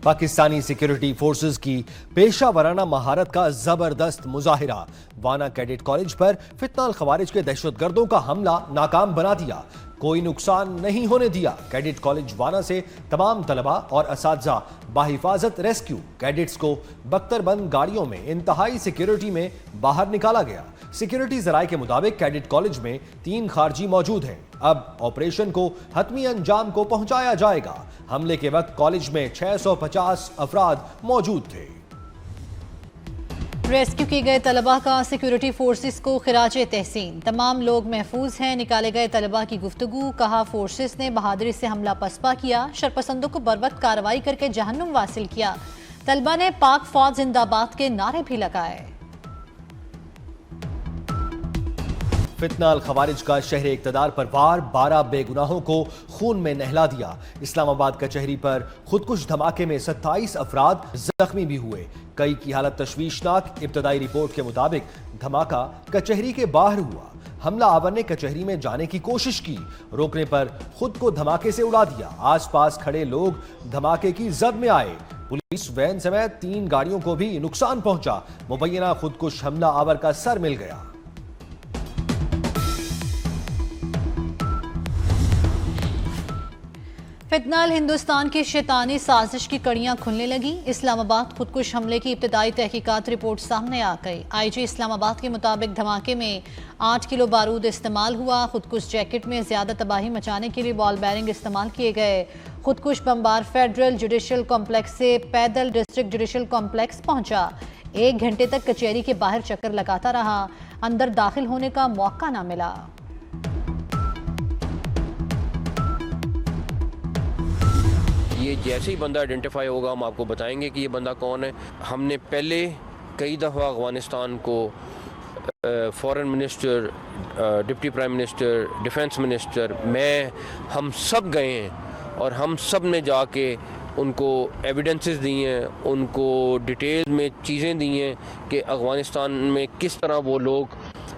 Pakistani security forces की पेशा वराना महारत का जबरदस्त मुजाहिरा। वाना कैडेट कॉलेज पर फितनाल खवारिज के दहशतगर्दों का हमला नाकाम बना दिया, कोई नुकसान नहीं होने दिया। कैडेट कॉलेज वाना से तमाम तलबा और असातिज़ा बाहिफाजत रेस्क्यू। कैडेट्स को बख्तरबंद गाड़ियों में इंतहाई सिक्योरिटी में बाहर निकाला गया। सिक्योरिटी जराये के मुताबिक कैडेट कॉलेज में 3 खारजी मौजूद हैं। अब ऑपरेशन को हतमी अंजाम को पहुंचाया जाएगा। हमले के वक्त कॉलेज में 650 अफराद मौजूद थे। रेस्क्यू किए गए तलबा का सिक्योरिटी फोर्सेस को खिराज तहसीन। तमाम लोग महफूज हैं। निकाले गए तलबा की गुफ्तगू। कहा फोर्सेस ने बहादुरी से हमला पसपा किया, शरपसंदों को बरवक्त कार्रवाई करके जहन्नुम वासिल किया। तलबा ने पाक फौज जिंदाबाद के नारे भी लगाए। फितनाल खवारिज का शहर इक्तदार पर वार, 12 बेगुनाहों को खून में नहला दिया। इस्लामाबाद कचहरी पर खुदकुश धमाके में 27 अफराद जख्मी भी हुए, कई की हालत तशवीशनाक। इब्तदाई रिपोर्ट के मुताबिक धमाका कचहरी के बाहर हुआ। हमला आवर ने कचहरी में जाने की कोशिश की, रोकने पर खुद को धमाके से उड़ा दिया। आसपास खड़े लोग धमाके की जद में आए। पुलिस वैन समेत 3 गाड़ियों को भी नुकसान पहुंचा। मुबैना खुदकुश हमला आवर का सर मिल गया। फितनाल हिंदुस्तान की शैतानी साजिश की कड़ियां खुलने लगी। इस्लामाबाद खुदकुश हमले की इब्तदाई तहकीकात रिपोर्ट सामने आ गई। आईजी इस्लामाबाद के मुताबिक धमाके में 8 किलो बारूद इस्तेमाल हुआ। खुदकुश जैकेट में ज्यादा तबाही मचाने के लिए बॉल बैरिंग इस्तेमाल किए गए। खुदकुश बमबार फेडरल जुडिशल कॉम्प्लेक्स से पैदल डिस्ट्रिक्ट जुडिशल कॉम्प्लेक्स पहुंचा। 1 घंटे तक कचहरी के बाहर चक्कर लगाता रहा, अंदर दाखिल होने का मौका न मिला। ये जैसे ही बंदा आइडेंटिफाई होगा हम आपको बताएंगे कि ये बंदा कौन है। हमने पहले कई दफ़ा अफ़गानिस्तान को foreign minister, deputy prime minister, defence minister, हम सब गए हैं और हम सब ने जाके उनको एविडेंसेस दी हैं, उनको डिटेल में चीज़ें दी हैं कि अफ़गानिस्तान में किस तरह वो लोग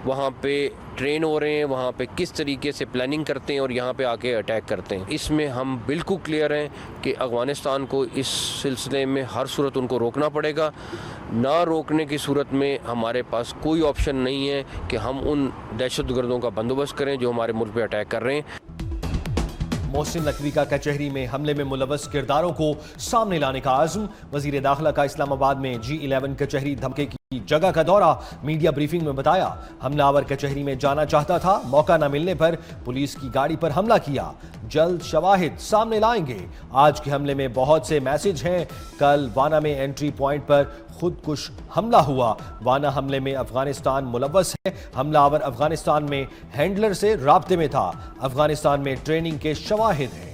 वहाँ पे ट्रेन हो रहे हैं, वहाँ पे किस तरीके से प्लानिंग करते हैं और यहाँ पे आके अटैक करते हैं। इसमें हम बिल्कुल क्लियर हैं कि अफ़गानिस्तान को इस सिलसिले में हर सूरत उनको रोकना पड़ेगा। ना रोकने की सूरत में हमारे पास कोई ऑप्शन नहीं है कि हम उन दहशतगर्दों का बंदोबस्त करें जो हमारे मुल्क पे अटैक कर रहे हैं। मोहसिन नकवी का कचहरी में हमले में मुलव्वस किरदारों को सामने लाने का आज़म। वज़ीर दाखिला का इस्लामाबाद में G11 कचहरी धमके की जगह का दौरा। मीडिया ब्रीफिंग में बताया हमलावर कचहरी में जाना चाहता था, मौका न मिलने पर पुलिस की गाड़ी पर हमला किया। जल्द शवाहिद सामने लाएंगे। आज के हमले में बहुत से मैसेज हैं। कल वाना में एंट्री पॉइंट पर खुदकुश हमला हुआ। वाना हमले में अफगानिस्तान मुलव्वस है। हमलावर अफगानिस्तान में हैंडलर से राब्ते में था। अफगानिस्तान में ट्रेनिंग के शवाहिद हैं।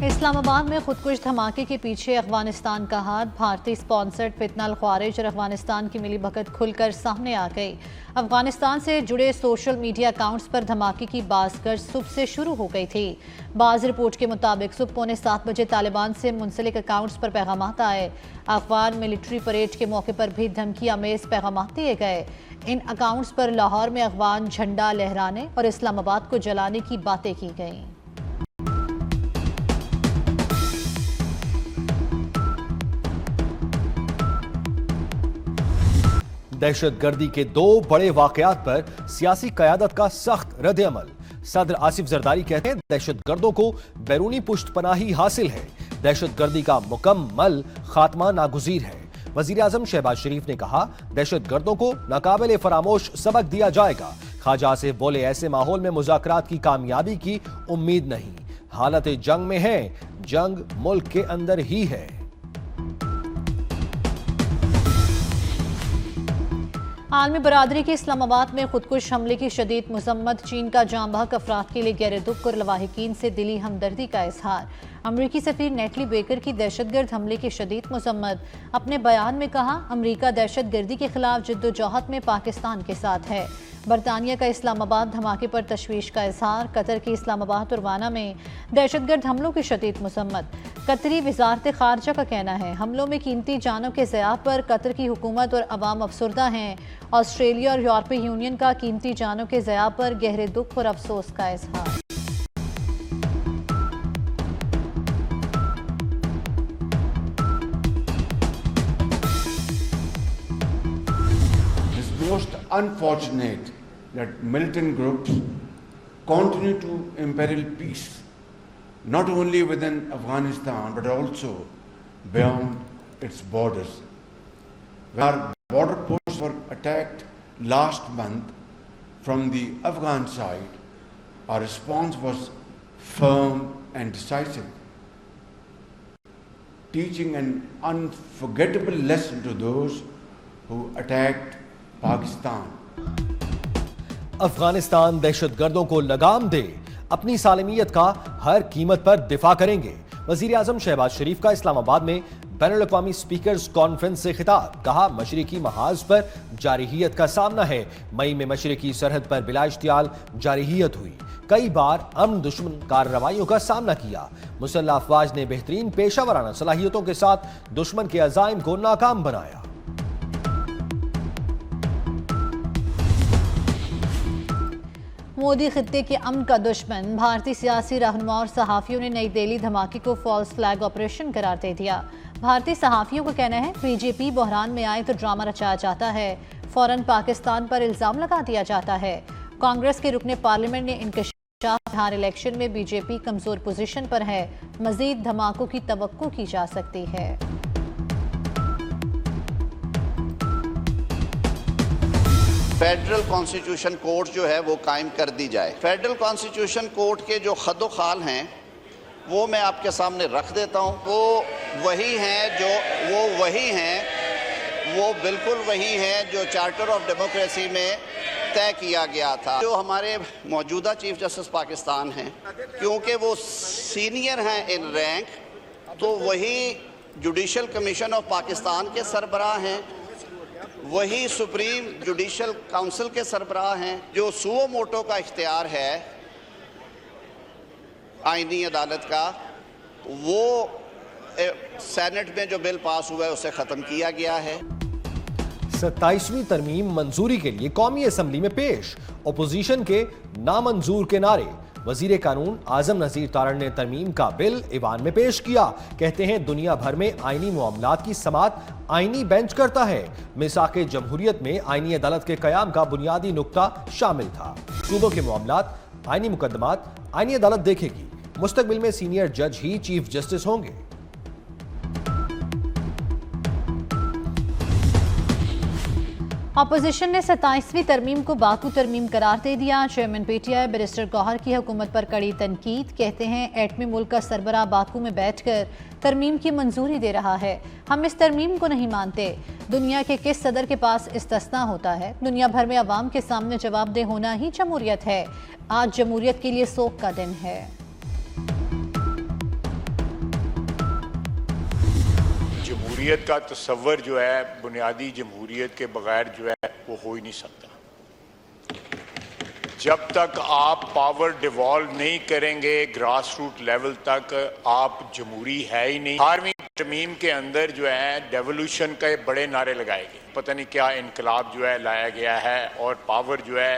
इस्लामाबाद में खुदकुश धमाके के पीछे अफगानिस्तान का हाथ। भारतीय स्पॉन्सर्ड फितनाल ख्वारिज और अफगानिस्तान की मिली भगत खुलकर सामने आ गई। अफगानिस्तान से जुड़े सोशल मीडिया अकाउंट्स पर धमाके की बाज़गर्ज सुबह से शुरू हो गई थी। बाज़ रिपोर्ट के मुताबिक सुबह 6:45 बजे तालिबान से मुंसलिक अकाउंट्स पर पैगामात आए। अफगान मिलिट्री परेड के मौके पर भी धमकी आमेज पैगामात दिए गए। इन अकाउंट्स पर लाहौर में अफगान झंडा लहराने और इस्लामाबाद को जलाने की बातें की गईं। दहशतगर्दी के 2 बड़े वाकयात पर सियासी क़यादत का सख्त रद्द अमल। सदर आसिफ जरदारी कहते हैं दहशतगर्दों को बैरूनी पुष्टपनाही हासिल है। दहशतगर्दी का मुकम्मल खात्मा नागुज़ीर है। वज़ीर आज़म शहबाज शरीफ ने कहा दहशतगर्दों को नाकाबिले फरामोश सबक दिया जाएगा। ख्वाजा आसिफ बोले ऐसे माहौल में मुज़ाकरात की कामयाबी की उम्मीद नहीं। हालत जंग में है, जंग मुल्क के अंदर ही है। आलमी बरादरी की इस्लामाबाद में खुदकुश हमले की शदीद मजम्मत। चीन का जाँ बहक अफराद के लिए गहरे दुख और लवाहिकीन से दिली हमदर्दी का इजहार। अमरीकी सफीर नेटली बेकर की दहशतगर्द हमले की शदीद मजम्मत। अपने बयान में कहा अमरीका दहशतगर्दी के खिलाफ जद्दोजहद में पाकिस्तान के साथ है। बरतानिया का इस्लामाबाद धमाके पर तशवीश का इजहार। कतर की इस्लामाबाद और वाना में दहशतगर्द हमलों की शदीद मजम्मत। कतरी वजारत खारजा का कहना है हमलों में कीमती जानों के ज़याह पर कतर की हुकूमत और अवाम अफसरदा हैं। ऑस्ट्रेलिया और यूरोपीय यूनियन का कीमती जानों के ज़याह पर गहरे दुख और अफसोस का इजहार। unfortunate that militant groups continue to imperil peace, not only within Afghanistan but also beyond its borders. When our border posts were attacked last month from the Afghan side, our response was firm and decisive, teaching an unforgettable lesson to those who attacked Pakistan. Afghanistan दहशतगर्दों को लगाम दे, अपनी सालमियत का हर कीमत पर दिफा करेंगे। वजीर आजम शहबाज शरीफ का इस्लामाबाद में बैनुल अक़वामी स्पीकर्स कॉन्फ्रेंस से खिताब, कहा मशरिकी महाज पर जारहियत का सामना है। मई में मशरिकी सरहद पर बिला इश्तियाल जारहियत हुई, कई बार अमन दुश्मन कार्रवाइयों का सामना किया। मुसल्लह अफवाज ने बेहतरीन पेशावराना सलाहियतों के साथ दुश्मन के अज़ाइम को नाकाम बनाया। मोदी खित्ते के अमन का दुश्मन, भारतीय सियासी रहनुमा और सहाफियों ने नई दिल्ली धमाके को फॉल्स फ्लैग ऑपरेशन करार दे दिया। भारतीय सहाफियों का कहना है बीजेपी बहरान में आए तो ड्रामा रचाया जाता है, फौरन पाकिस्तान पर इल्जाम लगा दिया जाता है। कांग्रेस के रुकने पार्लियामेंट ने इंकशाफ, बिहार इलेक्शन में बीजेपी कमजोर पोजीशन पर है, मजीद धमाकों की तवक्को की जा सकती है। फेडरल कॉन्स्टिट्यूशन कोर्ट जो है वो कायम कर दी जाए। फेडरल कॉन्स्टिट्यूशन कोर्ट के जो खदो खाल हैं वो मैं आपके सामने रख देता हूँ। वो बिल्कुल वही हैं जो चार्टर ऑफ डेमोक्रेसी में तय किया गया था। जो हमारे मौजूदा चीफ जस्टिस पाकिस्तान हैं, क्योंकि वो सीनियर हैं इन रैंक, तो वही जुडिशल कमीशन ऑफ पाकिस्तान के सरबराह हैं, वही सुप्रीम जुडिशल काउंसिल के सरबराह हैं। जो सुओ मोटो का इख्तियार है आईनी अदालत का, वो सेनेट में जो बिल पास हुआ है उसे ख़त्म किया गया है। 27वीं तरमीम मंजूरी के लिए कौमी असम्बली में पेश, अपोजिशन के नामंजूर के नारे। वजीर कानून आजम नजीर तारण ने तरमीम का बिल ईवान में पेश किया। कहते हैं दुनिया भर में आईनी मामलात की समात आईनी बेंच करता है। मिसाके जमहूरियत में आईनी अदालत के कयाम का बुनियादी नुक्ता शामिल था। सूबों के मामलात, आईनी मुकदमात आईनी अदालत देखेगी। मुस्तकबिल में सीनियर जज ही चीफ जस्टिस होंगे। अपोजिशन ने 27वीं तरमीम को बाकू तरमीम करार दे दिया। चेयरमैन पीटीआई बैरिस्टर गौहर की हुकूमत पर कड़ी तनकीद। कहते हैं एटमी मुल्क का सरबराह बाकू में बैठकर तरमीम की मंजूरी दे रहा है। हम इस तरमीम को नहीं मानते। दुनिया के किस सदर के पास इस्तिस्ना होता है? दुनिया भर में अवाम के सामने जवाबदेह होना ही जमहूरियत है। आज जमहूरियत के लिए सोग का दिन है। जमहूरियत का तस्वर जो है बुनियादी जमहूरियत के बगैर जो है वो हो ही नहीं सकता। जब तक आप पावर डिवॉल्व नहीं करेंगे ग्रास रूट लेवल तक, आप जमहूरी है ही नहीं। 18वीं तरमीम के अंदर जो है डेवोल्यूशन के बड़े नारे लगाए गए, पता नहीं क्या इनकलाब जो है लाया गया है, और पावर जो है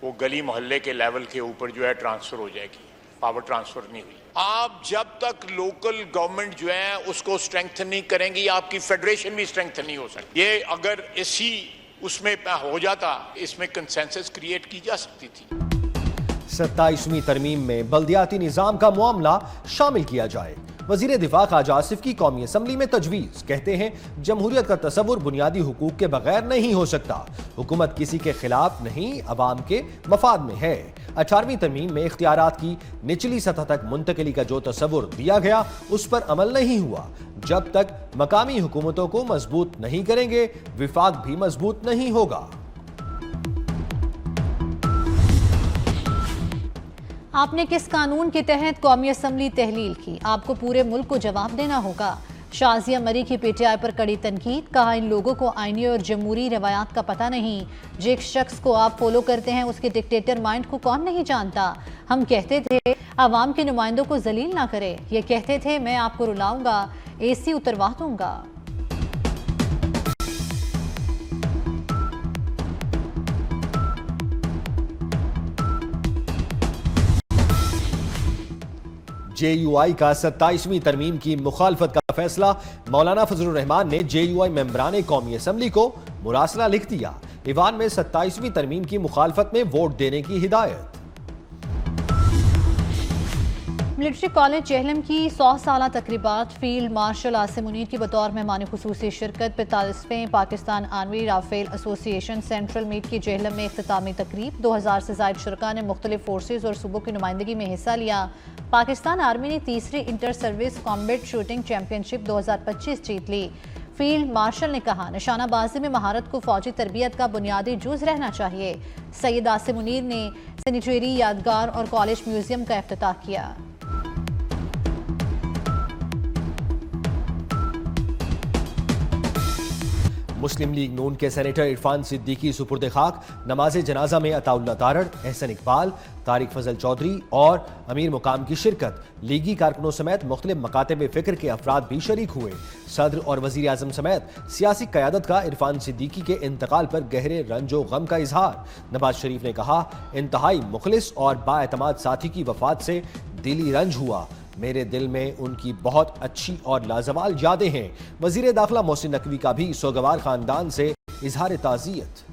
वो गली मोहल्ले के लेवल के ऊपर जो है ट्रांसफर हो जाएगी। पावर ट्रांसफर नहीं हुई। आप जब तक लोकल गवर्नमेंट जो है उसको स्ट्रेंथन नहीं करेंगी, आपकी फेडरेशन भी स्ट्रेंथन नहीं हो सकती। ये अगर इसी उसमें हो जाता, इसमें कंसेंसस क्रिएट की जा सकती थी। 27वीं तरमीम में बल्दियाती निजाम का मामला शामिल किया जाए। वजीर दिफा ख्वाजा आसिफ की कौमी असम्बली में तजवीज़। कहते हैं जमहूरियत का तसव्वुर बुनियादी हुकूक के बगैर नहीं हो सकता। हुकूमत किसी के खिलाफ नहीं, अवाम के मफाद में है। 18वीं तरमीम में इख्तियारात की निचली सतह तक मुंतकिली का जो तसव्वुर दिया गया उस पर अमल नहीं हुआ। जब तक मकामी हुकूमतों को मजबूत नहीं करेंगे, विफाक भी मजबूत नहीं होगा। आपने किस कानून के तहत कौमी असम्बली तहलील की? आपको पूरे मुल्क को जवाब देना होगा। शाजिया मरी की पीटीआई पर कड़ी तनकीद। कहा इन लोगों को आईनी और जमहूरी रवायात का पता नहीं। जिस शख्स को आप फॉलो करते हैं उसके डिक्टेटर माइंड को कौन नहीं जानता। हम कहते थे आवाम के नुमाइंदों को जलील ना करे। ये कहते थे मैं आपको रुलाऊंगा, एसी उतरवा दूंगा। JUI का 27वीं तरमीम की मुखालफत का फैसला। मौलाना फजलुर रहमान ने JUI मेंबरान कौमी असम्बली को मुरासला लिख दिया। ईवान में 27वीं तरमीम की मुखालफत में वोट देने की हिदायत। मिलिट्री कॉलेज जेहलम की 100 साला तकरीबात फील्ड मार्शल आसिम मुनीर की बतौर मेहमान खुसूसी शिरकत। 45वें Pakistan army rifle association central meet की जेहलम में इख्तितामी तकरीब। 2000 से ज़ायद शुरका ने मुख्तलिफ फोर्सेज और सूबों की नुमाइंदगी में हिस्सा लिया। पाकिस्तान आर्मी ने तीसरी inter service combat shooting championship 2025 जीत ली। फील्ड मार्शल ने कहा, निशानाबाजी में महारत को फौजी तरबियत का बुनियादी जुज रहना चाहिए। सैयद आसिम मुनीर ने सेनेटरी यादगार और कॉलेज म्यूजियम का इफ्तिताह किया। मुस्लिम लीग नून के सेनेटर इरफान सिद्दीकी सुपुर्द खाक। नमाज जनाजा में अताउल्लाह तारड़, एहसन इकबाल, तारिक फजल चौधरी और अमीर मुकाम की शिरकत। लीगी कारकुनों समेत मुख्तलिफ मकातब फिक्र के अफराद भी शरीक हुए। सदर और वजीर आजम समेत सियासी क़यादत का इरफान सिद्दीकी के इंतकाल पर गहरे रंजो गम का इजहार। नवाज शरीफ ने कहा, इंतहाई मुखलिस और बाएतमाद साथी की वफात से दिली रंज हुआ। मेरे दिल में उनकी बहुत अच्छी और लाजवाल यादें हैं। वजीर दाखिला मोहसिन नकवी का भी सोगवार खानदान से इजहार ताज़ियत।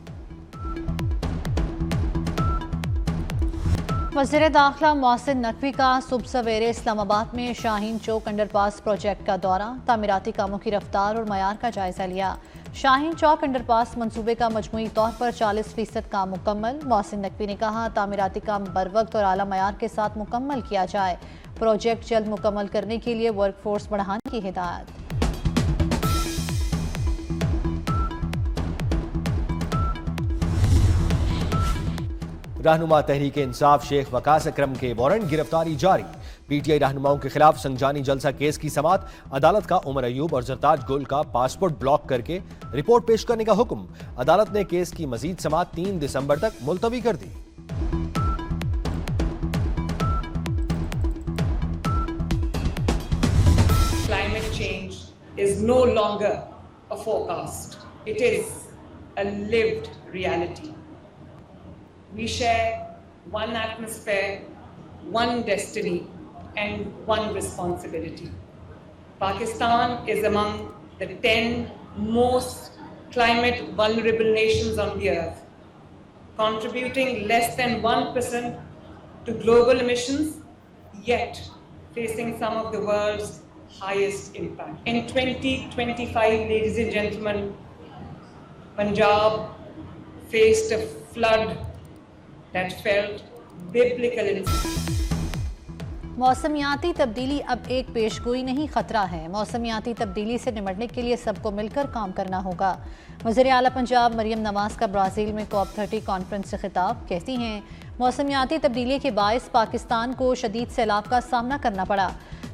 वज़ीर दाखिला मोहसिन नकवी का सुबह सवेरे इस्लामाबाद में शाहीन चौक अंडरपास प्रोजेक्ट का दौरा। तामीराती कामों की रफ्तार और मयार का जायजा लिया। शाहीन चौक अंडरपास मंसूबे का मजमूई तौर पर 40% काम मुकम्मल। मोहसिन नकवी ने कहा, तामीराती काम बरवक्त और आला मयार के साथ मुकम्मल किया जाए। प्रोजेक्ट जल्द मुकम्मल करने के लिए वर्कफोर्स बढ़ाने की हिदायत। रहनुमा तहरीक इंसाफ शेख वकास अकरम के वारंट गिरफ्तारी जारी। पीटीआई रहनुमाओं के खिलाफ संजानी जलसा केस की समात। अदालत का उमर अयूब और जरताज गुल का पासपोर्ट ब्लॉक करके रिपोर्ट पेश करने का हुक्म। अदालत ने केस की मजीद समात 3 दिसंबर तक मुलतवी कर दी। Climate change is no longer a forecast. It is a lived reality. We share one atmosphere, one destiny, and one responsibility. Pakistan is among the 10 most climate vulnerable nations on the earth, contributing less than 1% to global emissions, yet facing some of the world's highest impact. In 2025, ladies and gentlemen, Punjab faced a flood that felt biblical in मौसमियाती तब्दीली अब एक पेशगोई नहीं, खतरा है। मौसमियाती तब्दीली से निपटने के लिए सबको मिलकर काम करना होगा। वज़ीर आला पंजाब मरियम नवाज का ब्राज़ील में COP30 कॉन्फ्रेंस से खिताब। कहती हैं, मौसमियाती तब्दीली के बायस पाकिस्तान को शदीद सैलाब का सामना करना पड़ा।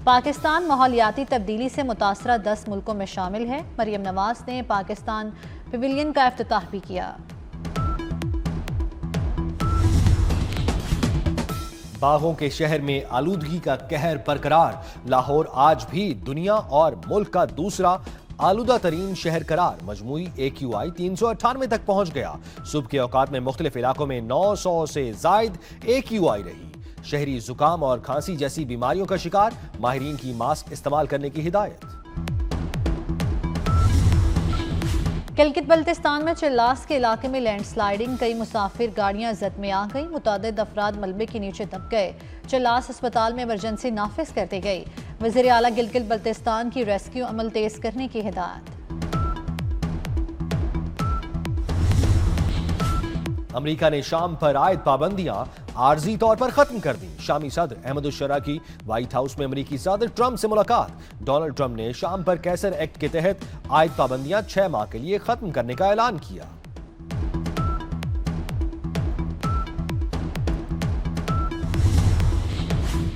पाकिस्तान माहौलियाती तब्दीली से मुतासरा 10 मुल्कों में शामिल है। मरियम नवाज ने पाकिस्तान पवेलियन का इफ्तिताह भी किया। बागों के शहर में आलूदगी का कहर बरकरार। लाहौर आज भी दुनिया और मुल्क का दूसरा आलूदा तरीन शहर करार। मजमूई AQI 398 तक पहुंच गया। सुबह के औकात में मुख्तलिफ इलाकों में 900 से जायद AQI रही। शहरी जुकाम और खांसी जैसी बीमारियों का शिकार। माहिरीन की मास्क इस्तेमाल करने की हिदायत। गिलगित बल्तिस्तान में चिल्लास के इलाके में लैंडस्लाइडिंग, कई मुसाफिर गाड़ियां जद में आ गई। मुतादिद अफराद मलबे के नीचे दब गए। चिल्लास अस्पताल में इमरजेंसी नाफिज कर दी गई। वज़ीर आला गिलगित बल्तिस्तान की रेस्क्यू अमल तेज करने की हिदायत। अमेरिका ने शाम पर आयद पाबंदियां आर्जी तौर पर खत्म कर दी। शामी सदर अहमदुश्शरा की व्हाइट हाउस में अमेरिकी सदर ट्रंप से मुलाकात। डोनाल्ड ट्रंप ने शाम पर कैसर एक्ट के तहत आयद पाबंदियां 6 माह के लिए खत्म करने का ऐलान किया।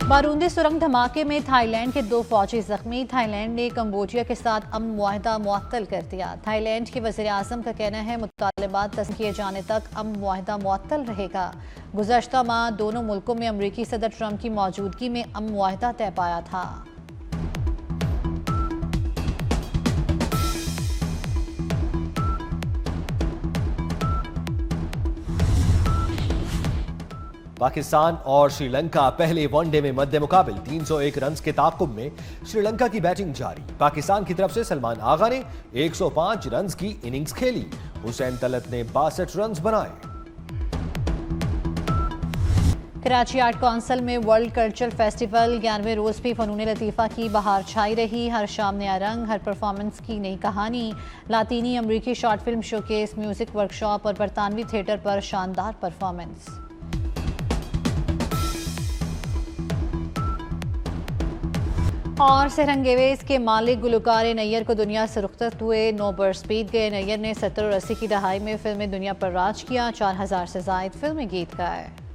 बारूदी सुरंग धमाके में थाईलैंड के 2 फौजी जख्मी। थाईलैंड ने कंबोडिया के साथ अमन मुआहदा मुअत्तल कर दिया। थाईलैंड के वज़ीर आज़म का कहना है, मुतालबात तस्लीम किए जाने तक अमन मुआहदा मुअत्तल रहेगा। गुज़श्ता माह दोनों मुल्कों में अमरीकी सदर ट्रंप की मौजूदगी में अमन मुआहदा तय पाया था। पाकिस्तान और श्रीलंका पहले वनडे में मध्य मुकाबिल 301 रन के ताक़ुब में श्रीलंका की बैटिंग जारी। पाकिस्तान की तरफ से सलमान आगा ने 105 रन की इनिंग्स खेली। हुसैन तलत ने 62 रन बनाए। कराची आर्ट काउंसिल में वर्ल्ड कल्चरल फेस्टिवल 11वें रोज भी फनून लतीफ़ा की बहार छाई रही। हर शाम नया रंग, हर परफॉर्मेंस की नई कहानी। लातीनी अमरीकी short film showcase, music workshop और बरतानवी थिएटर पर शानदार परफॉर्मेंस। और सेहरंगेवेज के मालिक गुलकार नैयर को दुनिया से रुखसत हुए। 9 बरस बीत गए। नैयर ने 70 और 80 की दहाई में फिल्मी दुनिया पर राज किया। 4000 से जायद फिल्मी गीत गाए।